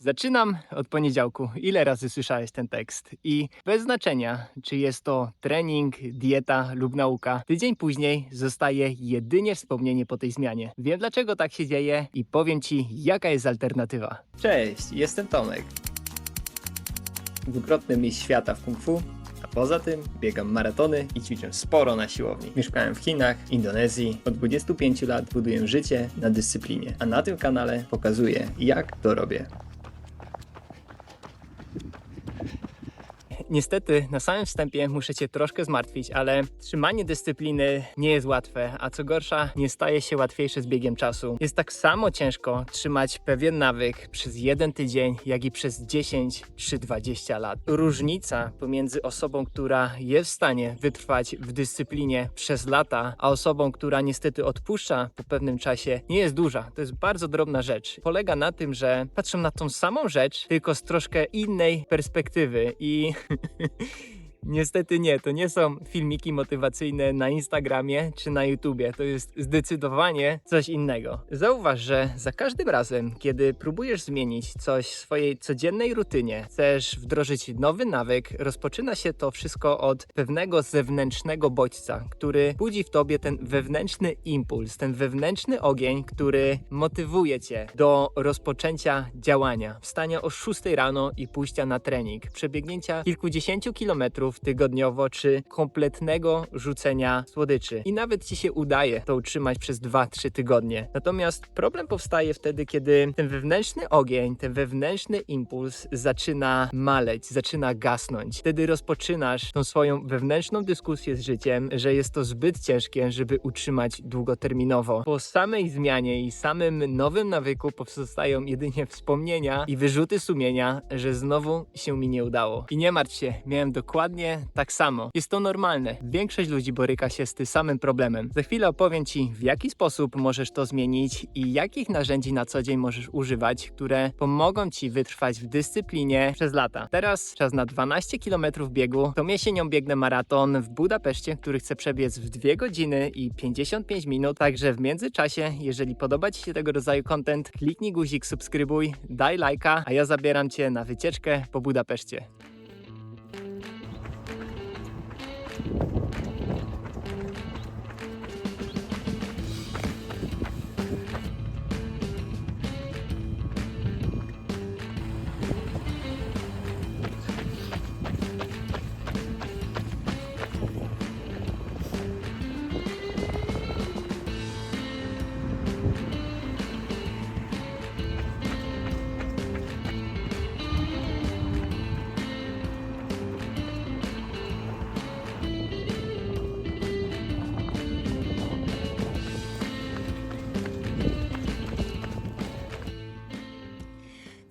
Zaczynam od poniedziałku. Ile razy słyszałeś ten tekst? I bez znaczenia, czy jest to trening, dieta lub nauka, tydzień później zostaje jedynie wspomnienie po tej zmianie. Wiem, dlaczego tak się dzieje i powiem Ci, jaka jest alternatywa. Cześć, jestem Tomek. Dwukrotny mistrz świata w kung fu. A poza tym biegam maratony i ćwiczę sporo na siłowni. Mieszkałem w Chinach, Indonezji. Od 25 lat buduję życie na dyscyplinie. A na tym kanale pokazuję, jak to robię. Niestety, na samym wstępie muszę Cię troszkę zmartwić, ale trzymanie dyscypliny nie jest łatwe, a co gorsza, nie staje się łatwiejsze z biegiem czasu. Jest tak samo ciężko trzymać pewien nawyk przez jeden tydzień, jak i przez 10 czy 20 lat. Różnica pomiędzy osobą, która jest w stanie wytrwać w dyscyplinie przez lata, a osobą, która niestety odpuszcza po pewnym czasie, nie jest duża. To jest bardzo drobna rzecz. Polega na tym, że patrzą na tą samą rzecz, tylko z troszkę innej perspektywy i niestety nie, to nie są filmiki motywacyjne na Instagramie czy na YouTubie, to jest zdecydowanie coś innego. Zauważ, że za każdym razem, kiedy próbujesz zmienić coś w swojej codziennej rutynie, chcesz wdrożyć nowy nawyk, rozpoczyna się to wszystko od pewnego zewnętrznego bodźca, który budzi w tobie ten wewnętrzny impuls, ten wewnętrzny ogień, który motywuje cię do rozpoczęcia działania, wstania o 6 rano i pójścia na trening, przebiegnięcia kilkudziesięciu kilometrów tygodniowo, czy kompletnego rzucenia słodyczy. I nawet Ci się udaje to utrzymać przez 2-3 tygodnie. Natomiast problem powstaje wtedy, kiedy ten wewnętrzny ogień, ten wewnętrzny impuls zaczyna maleć, zaczyna gasnąć. Wtedy rozpoczynasz tą swoją wewnętrzną dyskusję z życiem, że jest to zbyt ciężkie, żeby utrzymać długoterminowo. Po samej zmianie i samym nowym nawyku powstają jedynie wspomnienia i wyrzuty sumienia, że znowu się mi nie udało. I nie martw się, miałem dokładnie tak samo. Jest to normalne. Większość ludzi boryka się z tym samym problemem. Za chwilę opowiem Ci, w jaki sposób możesz to zmienić i jakich narzędzi na co dzień możesz używać, które pomogą Ci wytrwać w dyscyplinie przez lata. Teraz czas na 12 km biegu. Tą jesienią biegnę maraton w Budapeszcie, który chcę przebiec w 2 godziny i 55 minut. Także w międzyczasie, jeżeli podoba Ci się tego rodzaju content, kliknij guzik subskrybuj, daj lajka, a ja zabieram Cię na wycieczkę po Budapeszcie.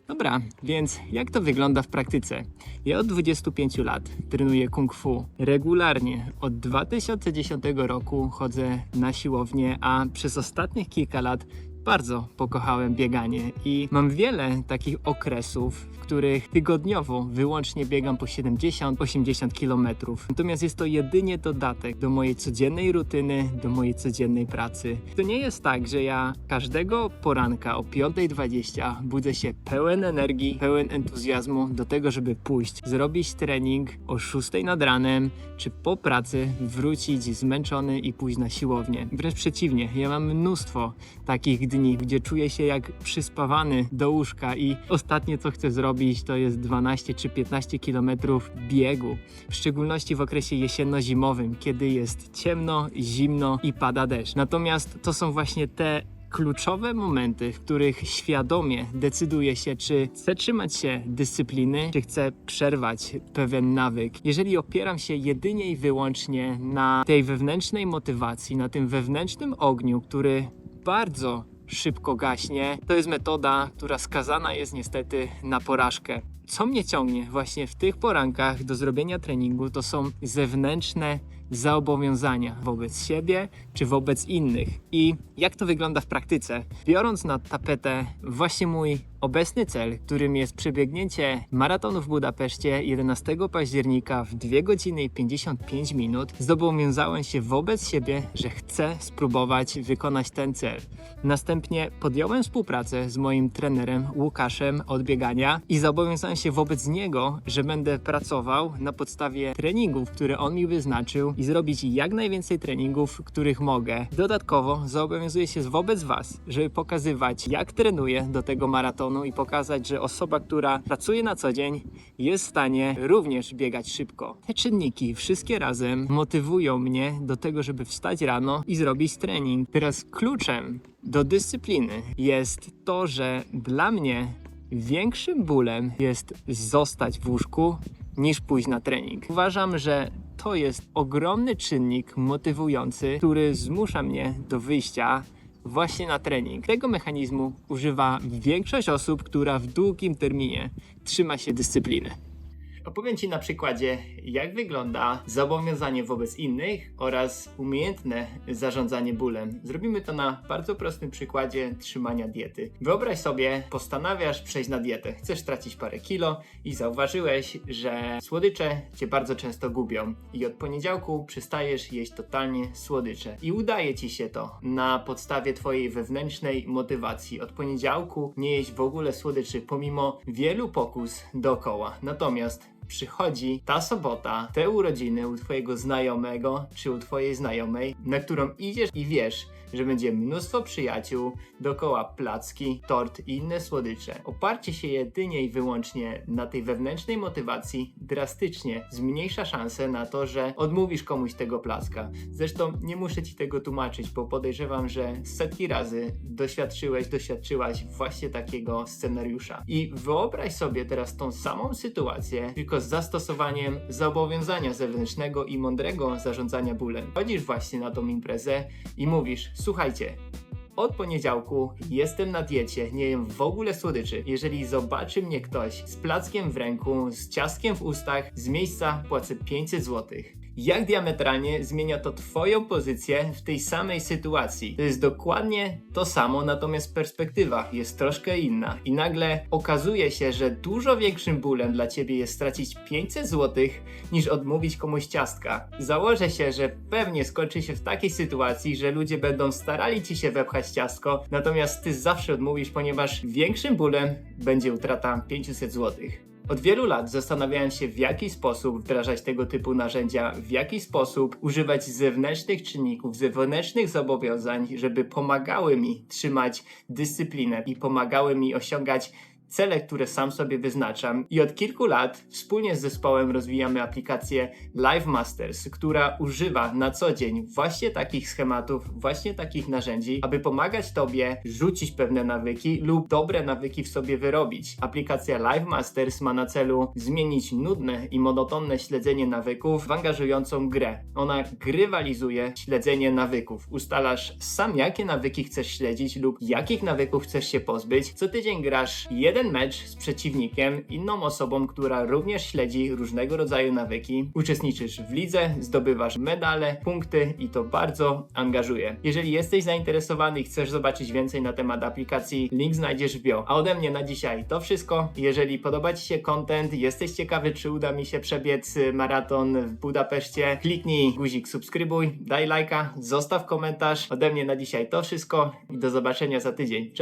Dobra, więc jak to wygląda w praktyce? Ja od 25 lat trenuję kung fu regularnie. Od 2010 roku chodzę na siłownię, a przez ostatnich kilka lat bardzo pokochałem bieganie i mam wiele takich okresów, w których tygodniowo wyłącznie biegam po 70-80 km. Natomiast jest to jedynie dodatek do mojej codziennej rutyny, do mojej codziennej pracy. To nie jest tak, że ja każdego poranka o 5:20 budzę się pełen energii, pełen entuzjazmu do tego, żeby pójść, zrobić trening o 6 nad ranem, czy po pracy wrócić zmęczony i pójść na siłownię. Wręcz przeciwnie, ja mam mnóstwo takich dni, gdzie czuję się jak przyspawany do łóżka i ostatnie co chcę zrobić to jest 12 czy 15 km biegu. W szczególności w okresie jesienno-zimowym, kiedy jest ciemno, zimno i pada deszcz. Natomiast to są właśnie te kluczowe momenty, w których świadomie decyduję się, czy chcę trzymać się dyscypliny, czy chcę przerwać pewien nawyk. Jeżeli opieram się jedynie i wyłącznie na tej wewnętrznej motywacji, na tym wewnętrznym ogniu, który bardzo szybko gaśnie, to jest metoda, która skazana jest niestety na porażkę. Co mnie ciągnie właśnie w tych porankach do zrobienia treningu, to są zewnętrzne zobowiązania wobec siebie czy wobec innych. I jak to wygląda w praktyce? Biorąc na tapetę właśnie mój obecny cel, którym jest przebiegnięcie maratonu w Budapeszcie 11 października w 2 godziny i 55 minut, zobowiązałem się wobec siebie, że chcę spróbować wykonać ten cel. Następnie podjąłem współpracę z moim trenerem Łukaszem od biegania i zobowiązałem się wobec niego, że będę pracował na podstawie treningów, które on mi wyznaczył i zrobić jak najwięcej treningów, których mogę. Dodatkowo zobowiązuję się wobec Was, żeby pokazywać, jak trenuję do tego maratonu i pokazać, że osoba, która pracuje na co dzień, jest w stanie również biegać szybko. Te czynniki wszystkie razem motywują mnie do tego, żeby wstać rano i zrobić trening. Teraz kluczem do dyscypliny jest to, że dla mnie większym bólem jest zostać w łóżku niż pójść na trening. Uważam, że to jest ogromny czynnik motywujący, który zmusza mnie do wyjścia właśnie na trening. Tego mechanizmu używa większość osób, która w długim terminie trzyma się dyscypliny. Opowiem Ci na przykładzie, jak wygląda zobowiązanie wobec innych oraz umiejętne zarządzanie bólem. Zrobimy to na bardzo prostym przykładzie trzymania diety. Wyobraź sobie, postanawiasz przejść na dietę. Chcesz stracić parę kilo i zauważyłeś, że słodycze Cię bardzo często gubią. I od poniedziałku przestajesz jeść totalnie słodycze. I udaje Ci się to na podstawie Twojej wewnętrznej motywacji. Od poniedziałku nie jeść w ogóle słodyczy, pomimo wielu pokus dookoła. Natomiast przychodzi ta sobota, te urodziny u Twojego znajomego czy u Twojej znajomej, na którą idziesz i wiesz, że będzie mnóstwo przyjaciół, dookoła placki, tort i inne słodycze. Oparcie się jedynie i wyłącznie na tej wewnętrznej motywacji drastycznie zmniejsza szansę na to, że odmówisz komuś tego placka. Zresztą nie muszę Ci tego tłumaczyć, bo podejrzewam, że setki razy doświadczyłaś właśnie takiego scenariusza. I wyobraź sobie teraz tą samą sytuację, tylko z zastosowaniem zobowiązania zewnętrznego i mądrego zarządzania bólem. Chodzisz właśnie na tą imprezę i mówisz: słuchajcie, od poniedziałku jestem na diecie, nie jem w ogóle słodyczy. Jeżeli zobaczy mnie ktoś z plackiem w ręku, z ciastkiem w ustach, z miejsca płacę 500 zł. Jak diametralnie zmienia to Twoją pozycję w tej samej sytuacji? To jest dokładnie to samo, natomiast perspektywa jest troszkę inna. I nagle okazuje się, że dużo większym bólem dla Ciebie jest stracić 500 zł niż odmówić komuś ciastka. Założę się, że pewnie skończy się w takiej sytuacji, że ludzie będą starali Ci się wepchać ciastko, natomiast Ty zawsze odmówisz, ponieważ większym bólem będzie utrata 500 zł. Od wielu lat zastanawiałem się, w jaki sposób wdrażać tego typu narzędzia, w jaki sposób używać zewnętrznych czynników, zewnętrznych zobowiązań, żeby pomagały mi trzymać dyscyplinę i pomagały mi osiągać cele, które sam sobie wyznaczam. I od kilku lat wspólnie z zespołem rozwijamy aplikację Live Masters, która używa na co dzień właśnie takich schematów, właśnie takich narzędzi, aby pomagać Tobie rzucić pewne nawyki lub dobre nawyki w sobie wyrobić. Aplikacja Live Masters ma na celu zmienić nudne i monotonne śledzenie nawyków w angażującą grę. Ona grywalizuje śledzenie nawyków. Ustalasz sam, jakie nawyki chcesz śledzić lub jakich nawyków chcesz się pozbyć. Co tydzień grasz jeden mecz z przeciwnikiem, inną osobą, która również śledzi różnego rodzaju nawyki. Uczestniczysz w lidze, zdobywasz medale, punkty i to bardzo angażuje. Jeżeli jesteś zainteresowany i chcesz zobaczyć więcej na temat aplikacji, link znajdziesz w bio. A ode mnie na dzisiaj to wszystko. Jeżeli podoba Ci się content, jesteś ciekawy, czy uda mi się przebiec maraton w Budapeszcie, kliknij guzik subskrybuj, daj lajka, zostaw komentarz. Ode mnie na dzisiaj to wszystko i do zobaczenia za tydzień. Cześć!